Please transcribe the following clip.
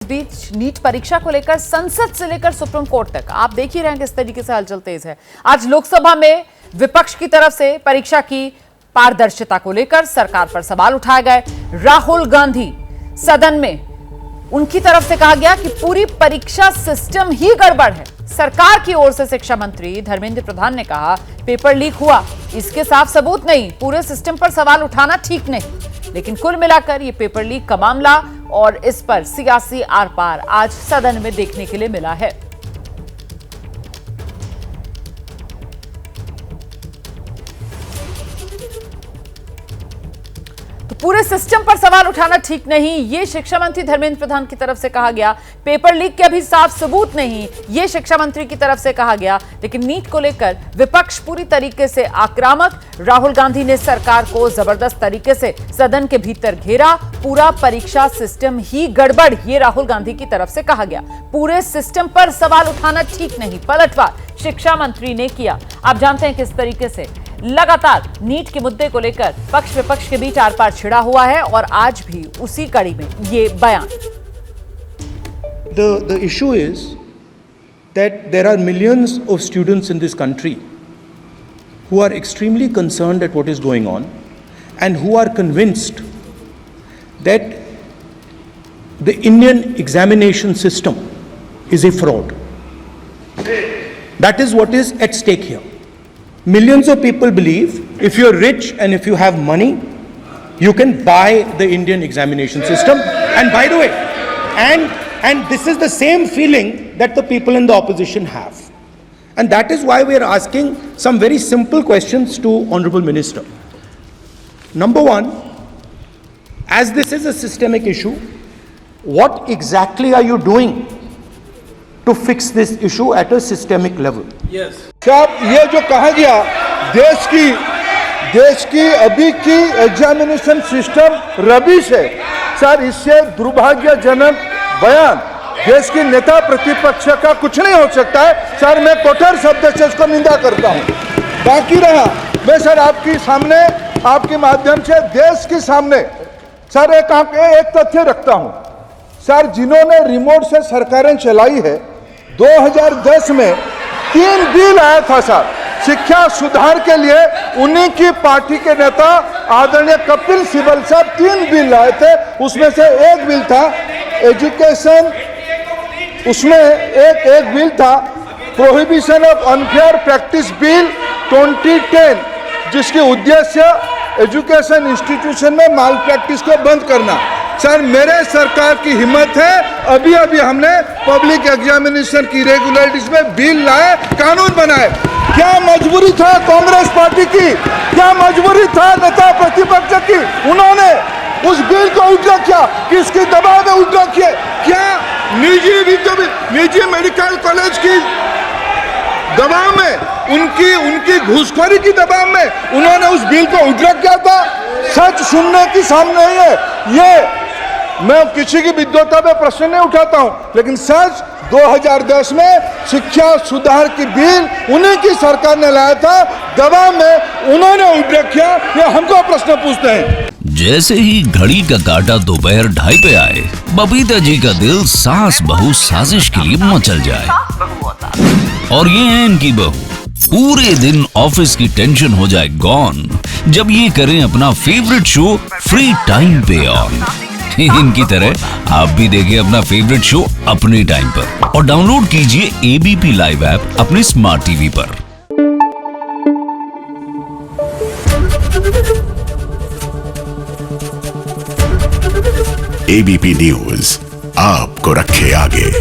बीच NEET परीक्षा को लेकर संसद से लेकर सुप्रीम कोर्ट तक आप देख ही रहे हैं किस तरीके से हलचल तेज है। आज लोकसभा में विपक्ष की तरफ से परीक्षा की पारदर्शिता को लेकर सरकार पर सवाल उठाए गए। राहुल गांधी सदन में उनकी तरफ से कहा गया कि पूरी परीक्षा सिस्टम ही गड़बड़ है। सरकार की ओर से शिक्षा मंत्री धर्मेंद्र प्रधान ने कहा पेपर लीक हुआ, इसके साफ सबूत नहीं, पूरे सिस्टम पर सवाल उठाना ठीक नहीं। लेकिन कुल मिलाकर ये पेपर लीक का मामला और इस पर सियासी आर पार आज सदन में देखने के लिए मिला है। तो पूरे सिस्टम पर सवाल उठाना ठीक नहीं, ये शिक्षा मंत्री धर्मेंद्र प्रधान की तरफ से कहा गया। पेपर लीक के अभी साफ सबूत नहीं, ये शिक्षा मंत्री की तरफ से कहा गया। लेकिन नीट को लेकर विपक्ष पूरी तरीके से आक्रामक। राहुल गांधी ने सरकार को जबरदस्त तरीके से सदन के भीतर घेरा। पूरा परीक्षा सिस्टम ही गड़बड़, ये राहुल गांधी की तरफ से कहा गया। पूरे सिस्टम पर सवाल उठाना ठीक नहीं, पलटवार शिक्षा मंत्री ने किया। आप जानते हैं किस तरीके से लगातार नीट के मुद्दे को लेकर पक्ष विपक्ष के बीच आर पार छिड़ा हुआ है और आज भी उसी कड़ी में ये बयान। The issue is that there are millions of students in this country who are extremely concerned at what is going on and who are convinced that the Indian examination system is a fraud. That is what is at stake here. Millions of people believe if you're rich and if you have money, you can buy the Indian examination system. And by the way, and this is the same feeling that the people in the opposition have. And that is why we are asking some very simple questions to Honorable Minister. Number one, as this is a systemic issue, what exactly are you doing to fix this issue at a systemic level? Yes. साहब, ये जो कहा गया देश की अभी की examination system rubbish है सर, इससे दुर्भाग्यजनक बयान देश की नेता प्रतिपक्ष का कुछ नहीं हो सकता है सर। मैं कठोर शब्द से इसको निंदा करता हूँ। बाकी रहा, मैं सर आपके सामने आपके माध्यम से देश के सामने सर एक तथ्य रखता हूँ सर। जिन्होंने रिमोट से सरकारें चलाई है, 2010 में 3 बिल आया था सर शिक्षा सुधार के लिए। उन्हीं की पार्टी के नेता आदरणीय कपिल सिब्बल साहब 3 बिल लाए थे। उसमें से एक बिल था एजुकेशन, उसमें एक बिल था prohibition of unfair practice bill 2010, जिसकी उद्देश्य एजुकेशन इंस्टीट्यूशन में माल प्रैक्टिस को बंद करना। सर, मेरे सरकार की हिम्मत है, अभी हमने पब्लिक एग्जामिनेशन की रेगुलरिटीज में बिल लाए, कानून बनाए। क्या मजबूरी था कांग्रेस पार्टी की, क्या मजबूरी था नेता प्रतिपक्ष की? उन्होंने उस बिल को उल्टा किया, किसके दबाव में उल्टा किया? क्या निजी मेडिकल कॉलेज की दबाव में, उनकी घूसखोरी की दबाव में उन्होंने उस बिल को उल्टा किया था? सच सुनने की सामने है ये। मैं किसी की विद्वता पे प्रश्न नहीं उठाता हूं, लेकिन सच 2010 में शिक्षा सुधार की बिल उन्हीं की सरकार ने लाया था, दबाव में उन्होंने उल्टा किया। ये हमको प्रश्न पूछते हैं। जैसे ही घड़ी का काटा दोपहर 2:30 पे आए, बबीता जी का दिल सास बहू साजिश के लिए मचल जाए। और ये है इनकी बहू, पूरे दिन ऑफिस की टेंशन हो जाए गॉन जब ये करें अपना फेवरेट शो फ्री टाइम पे ऑन। इनकी तरह आप भी देखिए अपना फेवरेट शो अपने टाइम पर और डाउनलोड कीजिए एबीपी लाइव ऐप अपने स्मार्ट टीवी पर। एबीपी न्यूज आपको रखे आगे।